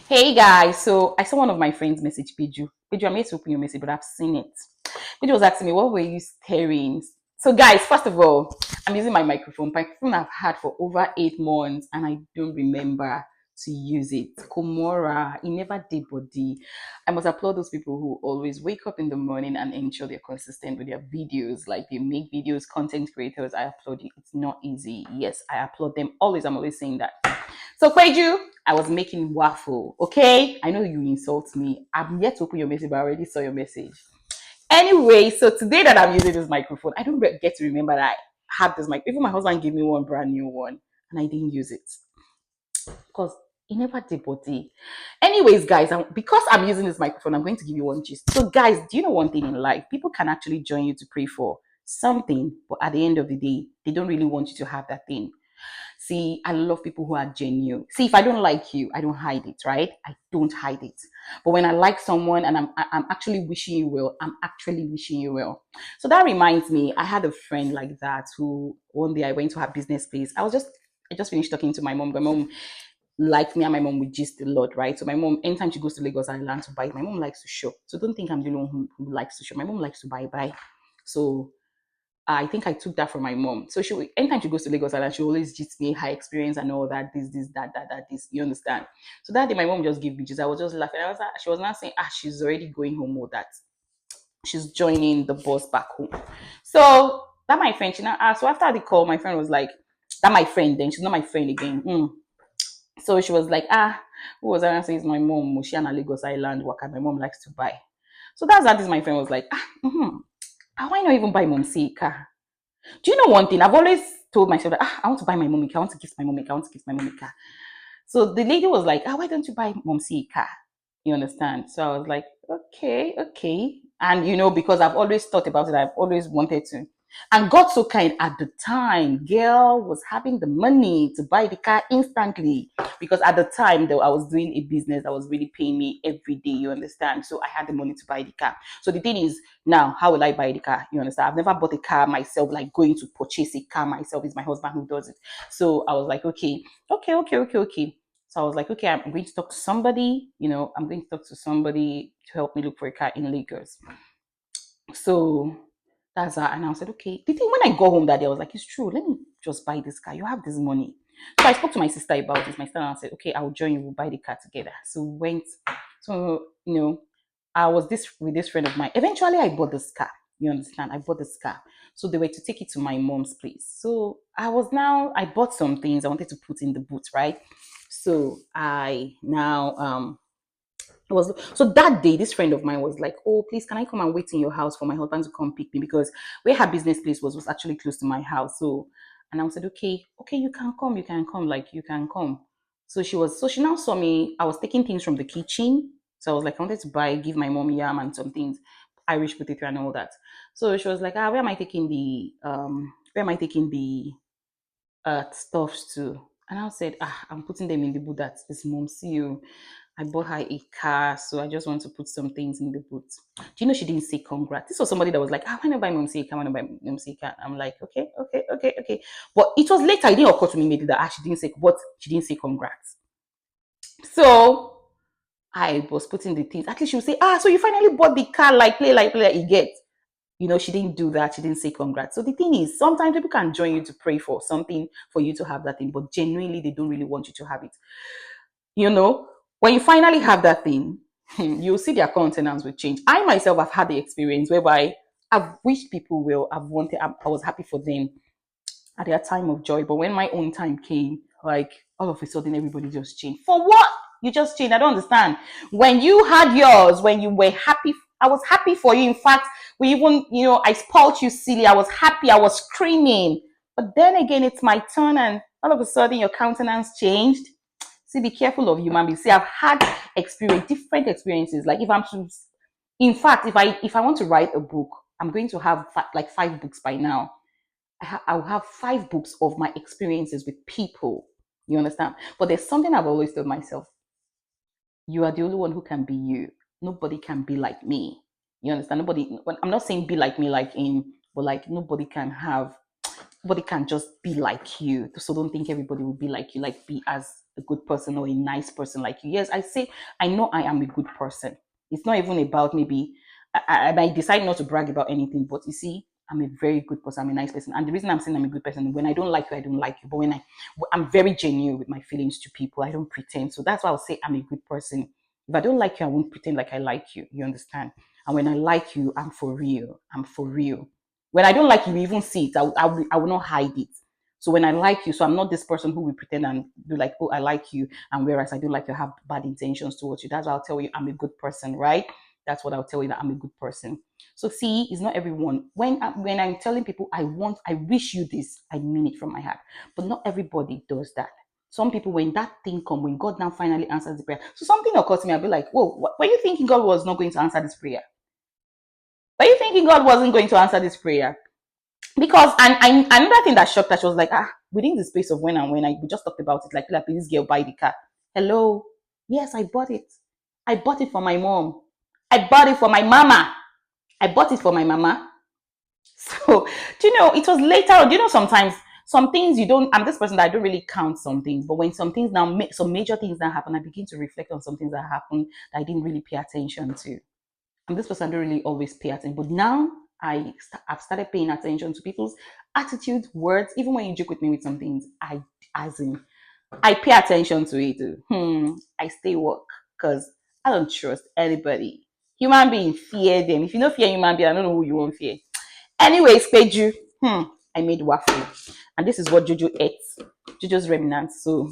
Hey guys, so I saw one of my friends message Peju. Peju, I'm yet to open your message, but I've seen it. Peju was asking me, what were you staring? So guys, first of all, I'm using my microphone. Microphone I've had for over 8 months and I don't remember to use it. Komora, it never did body. I must applaud those people who always wake up in the morning and ensure they're consistent with their videos. Like they make videos, content creators. I applaud you. It's not easy. Yes, I applaud them always. I'm always saying that. So Kweju, I was making waffle. Okay, I know you insult me. I'm yet to open your message, but I already saw your message. Anyway, so today that I'm using this microphone, I don't get to remember that I had this mic. Even my husband gave me one brand new one, and I didn't use it because he never did body. Anyways, guys, because I'm using this microphone, I'm going to give you one gist. So, guys, do you know one thing in life? People can actually join you to pray for something, but at the end of the day, they don't really want you to have that thing. See, I love people who are genuine. See, if I don't like you, I don't hide it, right? I don't hide it. But when I like someone and I'm actually wishing you well, I'm actually wishing you well. So that reminds me, I had a friend like that who one day I went to her business place. I just finished talking to my mom. My mom, like me and my mom, we gist a lot, right? So my mom, anytime she goes to Lagos and learn to buy, my mom likes to shop. So don't think I'm the one who likes to shop. My mom likes to buy. So I think I took that from my mom. So anytime she goes to Lagos Island, she always gives me her experience and all that, this, that, this. You understand? So that day, my mom just gave me just. I was just laughing. She was not saying, she's already going home or that she's joining the bus back home. So that my friend, she now asked. So after the call, my friend was like, that my friend. Then she's not my friend again. So she was like, who was I saying? It's my mom. She and Lagos Island worker. My mom likes to buy. So that's that. This my friend was like, why not even buy mom see car? Do you know one thing? I've always told myself that I want to buy my mom a car. I want to gift my mom a car. I want to gift my mom a car. So the lady was like, why don't you buy mom see a car? You understand? So I was like, okay, okay. And because I've always thought about it, I've always wanted to. And God so kind at the time, girl was having the money to buy the car instantly. Because at the time though, I was doing a business that was really paying me every day, you understand? So I had the money to buy the car. So the thing is, now how will I buy the car? You understand? I've never bought a car myself, like going to purchase a car myself. It's my husband who does it. So I was like, okay. So I was like, okay, I'm going to talk to somebody, I'm going to talk to somebody to help me look for a car in Lagos. So that's that. And I said, okay. The thing when I got home that day, I was like, it's true. Let me just buy this car. You have this money. So I spoke to my sister about this. My sister and I said, okay, I'll join you. We'll buy the car together. So we went. So, I was this with this friend of mine. Eventually, I bought this car. You understand? I bought this car. So they were to take it to my mom's place. So I bought some things I wanted to put in the boot, right? So I now it was so that day this friend of mine was like, oh please, can I come and wait in your house for my husband to come pick me, because where her business place was actually close to my house. So and I said, okay, you can come, like you can come. So she now saw me. I was taking things from the kitchen. So I was like, I wanted to give my mom yam and some things, Irish potato and all that. So she was like, where am I taking the stuffs to? And I said, I'm putting them in the boot that is mom see you. I bought her a car, so I just want to put some things in the boot. Do you know she didn't say congrats? This was somebody that was like, why not buy mom see a car? Why not buy mom see a car? I'm like, okay. But it was later, it didn't occur to me maybe that she didn't say congrats. So I was putting the things. At least she would say, so you finally bought the car, like play, like you get. She didn't do that. She didn't say congrats. So the thing is, sometimes people can join you to pray for something for you to have that thing, but genuinely they don't really want you to have it. You know, when you finally have that thing, you'll see their countenance will change. I myself have had the experience whereby I've wished people well. I was happy for them at their time of joy. But when my own time came, like all of a sudden everybody just changed. For what? You just changed. I don't understand. When you had yours, when you were happy, I was happy for you. In fact, we even, I spoiled you silly. I was happy. I was screaming. But then again, it's my turn, and all of a sudden your countenance changed. See, be careful of human beings. See, I've had different experiences. Like in fact, if I want to write a book, I'm going to have like 5 books by now. I'll have 5 books of my experiences with people. You understand? But there's something I've always told myself: you are the only one who can be you. Nobody can be like me. You understand? Nobody. I'm not saying be like me, but like nobody can just be like you. So don't think everybody will be like you. Like be as a good person or a nice person like you. Yes, I say I know I am a good person. It's not even about maybe I might decide not to brag about anything, but you see, I'm a very good person. I'm a nice person, and the reason I'm saying I'm a good person, when I don't like you, I don't like you. But I'm very genuine with my feelings to people. I don't pretend. So that's why I'll say I'm a good person. If I don't like you, I won't pretend like I like you. You understand? And when I like you, I'm for real. I'm for real. When I don't like you, you even see it. I will not hide it. So when I like you, so I'm not this person who will pretend and do like, oh, I like you, and whereas I don't like you, I have bad intentions towards you. That's why I'll tell you I'm a good person, right? That's what I'll tell you, that I'm a good person. So see, it's not everyone. When I'm telling people I wish you this, I mean it from my heart. But not everybody does that. Some people, when that thing comes, when God now finally answers the prayer, so something occurs to me, I'll be like, whoa, what, were you thinking God was not going to answer this prayer? Were you thinking God wasn't going to answer this prayer? Because another thing that shocked her, she was like, within the space of when we just talked about it, like this girl buy the car. Hello, yes, I bought it. I bought it for my mom. I bought it for my mama. I bought it for my mama. So, do you know, it was later on. Do you know, sometimes some things you don't, I'm this person that I don't really count some things, but when some things now, some major things that happen, I begin to reflect on some things that happened that I didn't really pay attention to. I'm this person I don't really always pay attention, but now I've started paying attention to people's attitude, words. Even when you joke with me with some things, as in I pay attention to it. I stay work because I don't trust anybody. Human being fear them. If you don't fear human being, I don't know who you won't fear. Anyways, Peju, I made waffle, and this is what Jojo ate. Jojo's remnants. So